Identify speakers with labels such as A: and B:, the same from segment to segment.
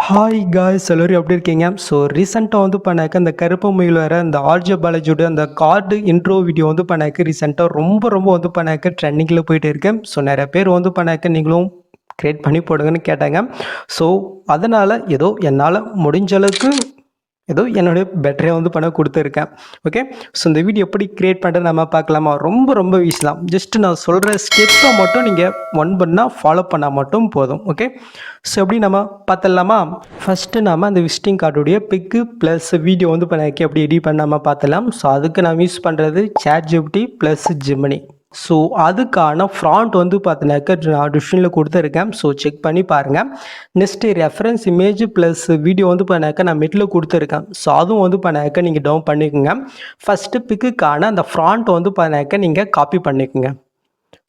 A: Hi guys எல்லோரும் எப்படி இருக்கீங்க? ஸோ ரீசெண்டாக வந்து பண்ணாக்க இந்த கருப்பு முயல் வேறு இந்த ஆர்ஜே பாலாஜியோட அந்த கார்டு இன்ட்ரோ வீடியோ வந்து பண்ணாக்க ரீசெண்டாக ரொம்ப வந்து பண்ணாக்க ட்ரெண்டிங்கில் போயிட்டு இருக்கேன். ஸோ நிறைய பேர் வந்து பண்ணாக்க நீங்களும் க்ரியேட் பண்ணி போடுங்கன்னு கேட்டாங்க. ஸோ அதனால் ஏதோ என்னால் முடிஞ்ச அளவுக்கு ஏதோ என்னுடைய பெட்டராக வந்து பண்ண கொடுத்துருக்கேன். ஓகே, ஸோ இந்த வீடியோ எப்படி க்ரியேட் பண்ணுறது நம்ம பார்க்கலாமா? ரொம்ப ஈஸி தான். ஜஸ்ட்டு நான் சொல்கிற ஸ்டெப்பை மட்டும் நீங்கள் ஒன் பண்ணால் ஃபாலோ பண்ணால் மட்டும் போதும். ஓகே, ஸோ எப்படி நம்ம பார்த்துடலாமா? ஃபஸ்ட்டு நம்ம அந்த விசிட்டிங் கார்டுடைய பிக்கு ப்ளஸ் வீடியோ வந்து பண்ணாக்கி எப்படி எடிட் பண்ணாமல் பார்த்துலாம். ஸோ அதுக்கு நான் யூஸ் பண்ணுறது ChatGPT ப்ளஸ் ஜெமினி. ஸோ அதுக்கான ஃப்ராண்ட் வந்து பார்த்தினாக்கா நான் டிஸ்கிரிப்ஷனில் கொடுத்துருக்கேன். ஸோ செக் பண்ணி பாருங்கள். Next reference image plus video வந்து பண்ணாக்கா நான் மெட்டில் கொடுத்துருக்கேன். ஸோ அதுவும் வந்து பண்ணாக்கா நீங்கள் டவுன் பண்ணிக்கோங்க. ஃபஸ்ட்டு பிக்குக்கான அந்த ஃப்ராண்ட் வந்து பண்ணாக்கா நீங்கள் காப்பி பண்ணிக்கோங்க.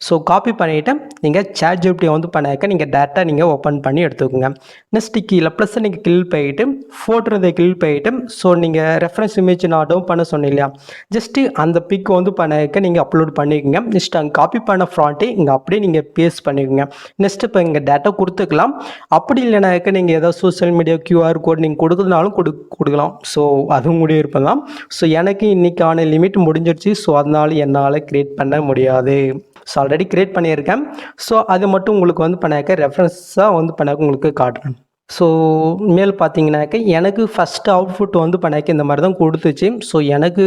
A: ஸோ காப்பி பண்ணிவிட்டு நீங்கள் ChatGPT வந்து பண்ணாக்க நீங்கள் டேட்டா நீங்கள் ஓப்பன் பண்ணி எடுத்துக்கோங்க. நெக்ஸ்ட்டு கீழே ப்ளஸ் நீங்கள் கிளிக் பண்ணிவிட்டு ஃபோட்டோதை கிளிக் பண்ணிவிட்டு ஸோ நீங்கள் ரெஃபரன்ஸ் இமேஜ் நான் டவுன் பண்ண சொன்னேன் இல்லையா, ஜஸ்ட்டு அந்த பிக் வந்து பண்ணாக்க நீங்கள் அப்லோட் பண்ணிக்கோங்க. நெக்ஸ்ட் அங்கே காப்பி பண்ண ஃப்ராண்ட்டை இங்கே அப்படியே நீங்கள் பேஸ்ட் பண்ணிக்கோங்க. நெக்ஸ்ட்டு இப்போ இங்கே டேட்டா கொடுத்துக்கலாம். அப்படி இல்லைனாக்க நீங்கள் ஏதாவது சோஷியல் மீடியா QR கோட் நீங்கள் கொடுக்குறதுனாலும் கொடுக்கலாம். ஸோ அதுவும் கூட இருப்பலாம். ஸோ எனக்கு இன்றைக்கான லிமிட் முடிஞ்சிடுச்சு. ஸோ அதனால் என்னால் க்ரியேட் பண்ண முடியாது. ஸோ ஆல்ரெடி க்ரியேட் பண்ணியிருக்கேன். ஸோ அது மட்டும் உங்களுக்கு வந்து பண்ணாக்க ரெஃபரன்ஸாக வந்து பண்ணாக்க உங்களுக்கு காட்டுறேன். ஸோ மேல் பார்த்தீங்கன்னாக்க எனக்கு ஃபஸ்ட்டு அவுட்புட் வந்து பண்ணாக்க இந்த மாதிரி தான் கொடுத்துச்சு. ஸோ எனக்கு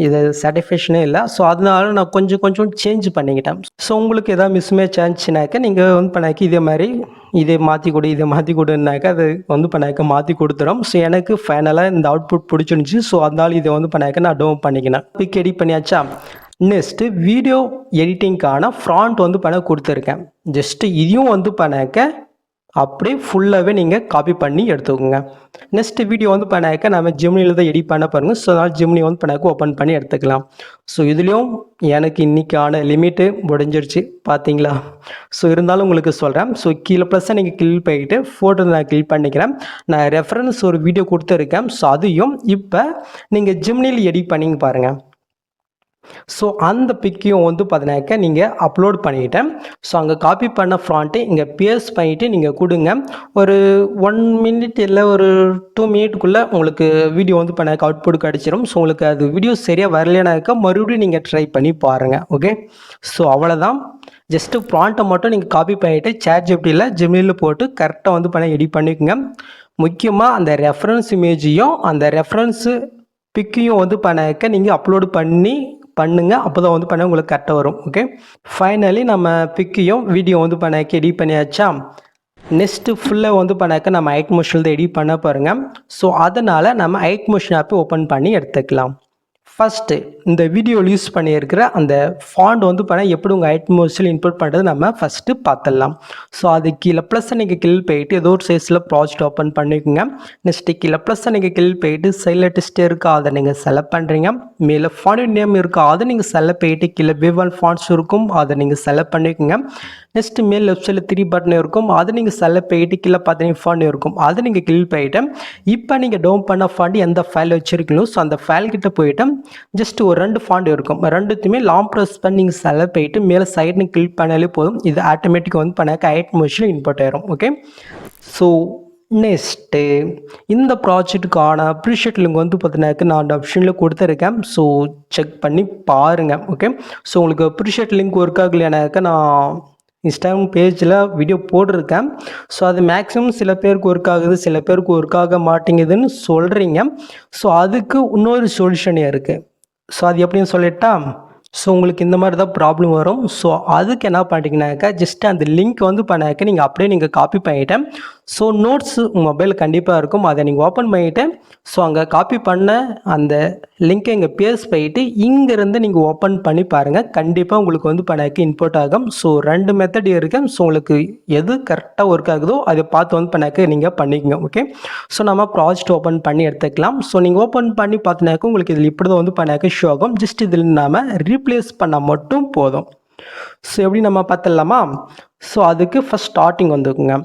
A: இது சாட்டிஸ்ஃபேக்ஷனே இல்லை. ஸோ அதனால நான் கொஞ்சம் சேஞ்ச் பண்ணிக்கிட்டேன். ஸோ உங்களுக்கு எதாவது மிஸ்மேட்ச் ஆச்சுனாக்க நீங்கள் வந்து பண்ணாக்க இதே மாதிரி இதை மாற்றி கொடுனாக்கா அது வந்து பண்ணாக்க மாற்றி கொடுத்துரும். ஸோ எனக்கு ஃபைனலாக இந்த அவுட்புட் பிடிச்சிருந்துச்சி. ஸோ அதனால இதை வந்து பண்ணாக்க நான் டவுன் பண்ணிக்கினேன். பிக் எடிட் பண்ணியாச்சா? நெக்ஸ்ட்டு வீடியோ எடிட்டிங்க்கான ஃப்ராண்ட் வந்து பண்ண கொடுத்துருக்கேன். ஜஸ்ட்டு இதையும் வந்து பண்ணாக்க அப்படியே ஃபுல்லாகவே நீங்கள் காப்பி பண்ணி எடுத்துக்கோங்க. நெக்ஸ்ட்டு வீடியோ வந்து பண்ணாக்க நம்ம ஜெமினியில் தான் எடிட் பண்ண பாருங்கள். ஸோ அதனால் ஜெமினி வந்து பண்ணாக்க ஓப்பன் பண்ணி எடுத்துக்கலாம். ஸோ இதுலேயும் எனக்கு இன்றைக்கான லிமிட்டு முடிஞ்சிருச்சு பார்த்தீங்களா? ஸோ இருந்தாலும் உங்களுக்கு சொல்கிறேன். ஸோ கீழே ப்ளஸ்ஸாக நீங்கள் கிளிக் பண்ணிவிட்டு ஃபோட்டோ நான் கிளிக் பண்ணிக்கிறேன். நான் ரெஃபரன்ஸ் ஒரு வீடியோ கொடுத்துருக்கேன். ஸோ அதையும் இப்போ நீங்கள் ஜெமினியில் எடிட் பண்ணிங்க பாருங்கள். ஸோ அந்த பிக்கையும் வந்து பார்த்தினாக்க நீங்கள் அப்லோட் பண்ணிவிட்டேன். ஸோ அங்கே காப்பி பண்ண ஃப்ராண்ட்டை இங்கே பேஸ்ட் பண்ணிவிட்டு நீங்கள் கொடுங்க. ஒரு 1 மினிட் இல்லை ஒரு 2 மினிட்டுக்குள்ளே உங்களுக்கு வீடியோ வந்து பண்ணாக்க அவுட்புட் கிடச்சிரும். ஸோ உங்களுக்கு அது வீடியோ சரியாக வரலைனாக்கா மறுபடியும் நீங்கள் ட்ரை பண்ணி பாருங்கள். ஓகே, ஸோ அவ்வளோதான். ஜஸ்ட்டு ப்ராண்ட்டை மட்டும் நீங்கள் காப்பி பண்ணிவிட்டு ChatGPTயில் ஜெமினியில் போட்டு கரெக்டாக வந்து பண்ண எடிட் பண்ணிக்கோங்க. முக்கியமாக அந்த ரெஃபரன்ஸ் இமேஜையும் அந்த ரெஃபரன்ஸு பிக்கையும் வந்து பண்ணாக்க நீங்கள் அப்லோடு பண்ணுங்கள். அப்போ தான் வந்து பண்ண உங்களுக்கு கரெக்டாக வரும். ஓகே, ஃபைனலி நம்ம பிக்கையும் வீடியோ வந்து பண்ணாக்க எடிட் பண்ணியாச்சா? நெக்ஸ்ட்டு ஃபுல்லாக வந்து பண்ணாக்க நம்ம ஐட் மோஷனில் தான் எடிட் பண்ண பாருங்கள். ஸோ அதனால் நம்ம ஐட் மோஷன் ஆப்பை ஓப்பன் பண்ணி எடுத்துக்கலாம். ஃபஸ்ட்டு இந்த வீடியோவில் யூஸ் பண்ணியிருக்கிற அந்த ஃபாண்ட் வந்து பண்ணால் எப்படி உங்கள் ஐட் மோஷனில் இன்புட் பண்ணுறது நம்ம ஃபஸ்ட்டு பார்த்துடலாம். ஸோ அது கீழே ப்ளஸ்ஸை நீங்கள் கிளிக் போயிட்டு ஏதோ ஒரு சைஸில் ப்ராஜெக்ட் ஓப்பன் பண்ணிக்கோங்க. நெக்ஸ்ட்டு கீழே ப்ளஸ்ஸை நீங்கள் கிளிக் போயிட்டு சைடில் டெஸ்ட் இருக்கா அதை நீங்கள் செலக்ட் பண்ணுறீங்க. மேலே ஃபாண்ட் நேம் இருக்கா அதை நீங்கள் செலக்ட் போயிட்டு கீழே விவல் ஃபாண்ட்ஸ் இருக்கும் அதை நீங்கள் செலக்ட் பண்ணிக்கோங்க. நெக்ஸ்ட்டு மேல் லெஃப்ட் சைடில் 3 பட்டன் இருக்கும் அதை நீங்கள் செலக்ட் போயிட்டு கீழே பார்த்தீங்கன்னா ஃபாண்ட் இருக்கும் அதை நீங்கள் கிளிக் போயிட்டு இப்போ நீங்கள் டவுன் பண்ண ஃபாண்ட் எந்த ஃபைல் வச்சுருக்கீங்களோ ஸோ அந்த ஃபைல் கிட்ட போயிட்டு ஜஸ்ட் ஒரு 2 ஃபாண்ட் இருக்கும். ரெண்டுத்தையுமே லாங் ப்ரெஸ் பண்ணி நீங்கள் செலக்ட் போயிட்டு மேலே சைடுன்னு கிளிக் பண்ணாலே போதும். இது ஆட்டோமேட்டிக்காக வந்து பண்ணாக்க ஐட் மோஷனில் இன்புட் ஆயிரும். ஓகே, ஸோ நெக்ஸ்ட்டு இந்த ப்ராஜெக்ட்டுக்கான அப்ரிஷியேட் லிங்க் வந்து பார்த்தீங்கன்னாக்க நான் ஆப்ஷனில் கொடுத்துருக்கேன். ஸோ செக் பண்ணி பாருங்கள். ஓகே, ஸோ உங்களுக்கு அப்ரிஷியேட் லிங்க் ஒர்க் ஆகலையானாக்க நான் இன்ஸ்டாகிராம் பேஜில் வீடியோ போட்டிருக்கேன். ஸோ அது மேக்ஸிமம் சில பேருக்கு ஒர்க் ஆகுது சில பேருக்கு ஒர்க் ஆக மாட்டேங்குதுன்னு சொல்கிறீங்க. ஸோ அதுக்கு இன்னொரு சொல்யூஷனே இருக்குது. ஸோ அது எப்படின்னு சொல்லிட்டா, ஸோ உங்களுக்கு இந்த மாதிரி தான் ப்ராப்ளம் வரும். ஸோ அதுக்கு என்ன பண்ணிட்டீங்கன்னாக்கா ஜஸ்ட் அந்த லிங்க் வந்து பண்ணாக்க நீங்கள் அப்படியே நீங்கள் காப்பி பண்ணிவிட்டேன். ஸோ நோட்ஸு உங்கள் மொபைல் கண்டிப்பாக இருக்கும் அதை நீங்கள் ஓப்பன் பண்ணிவிட்டு ஸோ அங்கே காப்பி பண்ண அந்த லிங்க்கை இங்கே பேஸ்ட் பண்ணிவிட்டு இங்கேருந்து நீங்கள் ஓப்பன் பண்ணி பாருங்கள். கண்டிப்பாக உங்களுக்கு வந்து பண்ணாக்க இன்புட் ஆகும். ஸோ 2 மெத்தட் இருக்குது. ஸோ உங்களுக்கு எது கரெக்டாக ஒர்க் ஆகுதோ அதை பார்த்து வந்து பண்ணாக்க நீங்கள் பண்ணிக்கோங்க. ஓகே, ஸோ நம்ம ப்ராஜெக்ட் ஓப்பன் பண்ணி எடுத்துக்கலாம். ஸோ நீங்கள் ஓப்பன் பண்ணி பார்த்தினாக்க உங்களுக்கு இதில் இப்படி தான் வந்து பண்ணாக்க ஷோ ஆகும். ஜஸ்ட் இதில் நாம் ரீப்ளேஸ் பண்ணால் மட்டும் போதும். ஸோ எப்படி நம்ம பார்த்துடலாமா? ஸோ அதுக்கு ஃபஸ்ட் ஸ்டார்டிங் வந்துக்குங்க.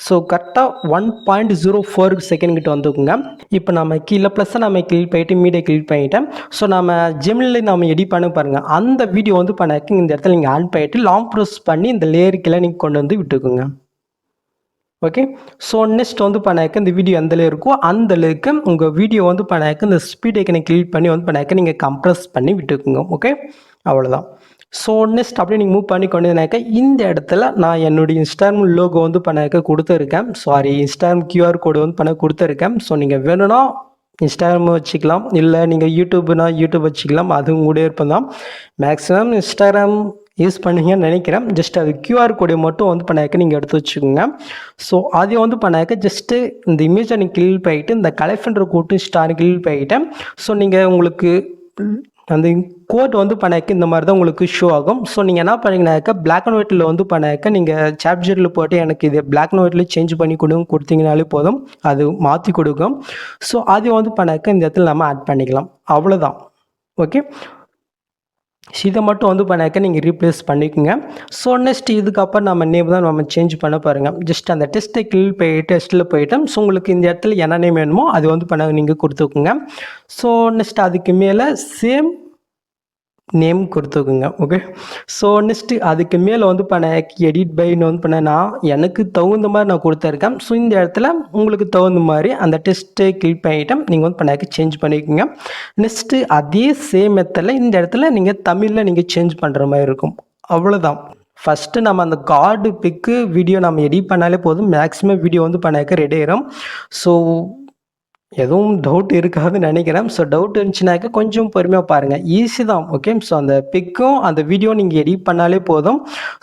A: ஸோ கரெக்டாக 1.04 செகண்ட் கிட்ட வந்துக்குங்க. இப்போ நம்ம கீழே ப்ளஸ்ஸை நம்ம கிளிக் பண்ணிட்டு மீடியா கிளிக் பண்ணிவிட்டேன். ஸோ நம்ம ஜெமினில் நம்ம எடிட் பண்ண பாருங்கள் அந்த வீடியோ வந்து பண்ணாக்க இந்த இடத்துல நீங்கள் ஆன் பண்ணிட்டு லாங் ப்ரெஸ் பண்ணி இந்த லேயர் கீழே நீங்கள் கொண்டு வந்து விட்டுக்குங்க. ஓகே. ஸோ நெக்ஸ்ட் வந்து பண்ணாக்க இந்த வீடியோ எந்தளவு இருக்கோ அந்தளவுக்கு உங்கள் வீடியோ வந்து பண்ணாக்க இந்த ஸ்பீட் ஐக்கனை கிளிக் பண்ணி வந்து பண்ணாக்க நீங்கள் கம்ப்ரஸ் பண்ணி விட்டுக்குங்க. ஓகே, அவ்வளோதான். ஸோ நெக்ஸ்ட் அப்படியே நீங்கள் மூவ் பண்ணி கொண்டுனாக்க இந்த இடத்துல நான் என்னுடைய இன்ஸ்டாகிராம் லோகோ வந்து பண்ணாக்க கொடுத்துருக்கேன். சாரி, இன்ஸ்டாகிராம் QR கோடு வந்து பண்ண கொடுத்துருக்கேன். ஸோ நீங்கள் வேணும்னா இன்ஸ்டாகிராம் வச்சுக்கலாம், இல்லை நீங்கள் யூடியூப்னா யூடியூப் வச்சுக்கலாம். அது உங்களுடைய விருப்பம் தான். மேக்ஸிமம் இன்ஸ்டாகிராம் யூஸ் பண்ணுவீங்கன்னு நினைக்கிறேன். ஜஸ்ட் அது QR கோடை மட்டும் வந்து பண்ணாக்க நீங்கள் எடுத்து வச்சுக்கோங்க. ஸோ அதை வந்து பண்ணாக்க ஜஸ்ட்டு இந்த இமேஜை நீங்கள் கிளிக் பண்ணிட்டு இந்த கலெக்ஷன்ற கூட்டு ஸ்டார் கிளிக் பண்ணிட்டேன். ஸோ நீங்கள் உங்களுக்கு அந்த கோட் வந்து பண்ணாக்க இந்த மாதிரி தான் உங்களுக்கு ஷோ ஆகும். ஸோ நீங்கள் என்ன பண்ணீங்கன்னாக்க பிளாக் அண்ட் ஒயிட்டில் வந்து பண்ணாக்க நீங்கள் சாப்ஜெட்டில் போட்டு எனக்கு இது பிளாக் அண்ட் ஒயிட்டில் சேஞ்ச் பண்ணி கொடுத்தீங்கனாலே போதும், அது மாற்றி கொடுக்கும். ஸோ அதை வந்து பண்ணாக்க இந்த இடத்துல நம்ம ஆட் பண்ணிக்கலாம். அவ்வளோதான். ஓகே, இதை மட்டும் வந்து பண்ணாக்க நீங்கள் ரீப்ளேஸ் பண்ணிக்கோங்க. ஸோ நெக்ஸ்ட் இதுக்கப்புறம் நம்ம நேம் தான் நம்ம சேஞ்ச் பண்ண பாருங்கள். ஜஸ்ட் அந்த டெஸ்ட்டை கிளிக் போயிட்டு டெஸ்ட்டில் போயிட்டோம். ஸோ உங்களுக்கு இந்த இடத்துல என்ன நேம் வேணுமோ அது வந்து பண்ண நீங்கள் கொடுத்துக்குங்க. ஸோ நெக்ஸ்ட் அதுக்கு மேலே சேம் நேம் கொடுத்துக்குங்க. ஓகே. ஸோ நெக்ஸ்ட்டு அதுக்கு மேலே வந்து பண்ண எடிட் பைன்னு வந்து பண்ண நான் எனக்கு தகுந்த மாதிரி நான் கொடுத்துருக்கேன். ஸோ இந்த இடத்துல உங்களுக்கு தகுந்த மாதிரி அந்த டெஸ்ட்டை கிளிக் பண்ணிவிட்டு நீங்கள் வந்து பண்ணாக்க சேஞ்ச் பண்ணிக்கோங்க. நெக்ஸ்ட்டு அதே சேம் மெத்தடில் இந்த இடத்துல நீங்கள் தமிழில் நீங்கள் சேஞ்ச் பண்ணுற மாதிரி இருக்கும். அவ்வளோதான். ஃபஸ்ட்டு நம்ம அந்த கார்டு பிக்கு வீடியோ நம்ம எடிட் பண்ணாலே போதும், மேக்ஸிமம் வீடியோ வந்து பண்ணாக்க ரெடி ஆயிடும். ஸோ எதுவும் டவுட் இருக்காதுன்னு நினைக்கிறேன். ஸோ டவுட் இருந்துச்சுனாக்க கொஞ்சம் பொறுமையாக பாருங்கள், ஈஸி தான். ஓகே. ஸோ அந்த பிக்கும் அந்த வீடியோ நீங்கள் எடிட் பண்ணாலே போதும்.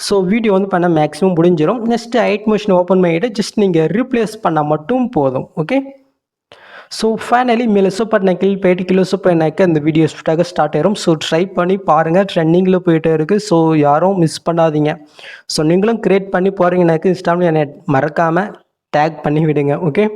A: ஸோ வீடியோ வந்து பண்ண மேக்ஸிமம் முடிஞ்சிடும். நெக்ஸ்ட்டு ஹைட் மோஷன் ஓப்பன் பண்ணிவிட்டு ஜஸ்ட் நீங்கள் ரீப்ளேஸ் பண்ணால் மட்டும் போதும். ஓகே. ஸோ ஃபைனலி மேலே சூப்பர் நான் கிளிக் போயிட்டு கிலோ சூப்பர் எனக்கு இந்த வீடியோ ஸ்டாக ஸ்டார்ட் ஆயிரும். ஸோ ட்ரை பண்ணி பாருங்கள், ட்ரெண்டிங்கில் போயிட்டே இருக்குது. ஸோ யாரும் மிஸ் பண்ணாதீங்க. ஸோ நீங்களும் க்ரியேட் பண்ணி போகிறீங்கனாக்க இன்ஸ்டாவில் என்னை மறக்காமல் டேக் பண்ணி விடுங்க. ஓகே.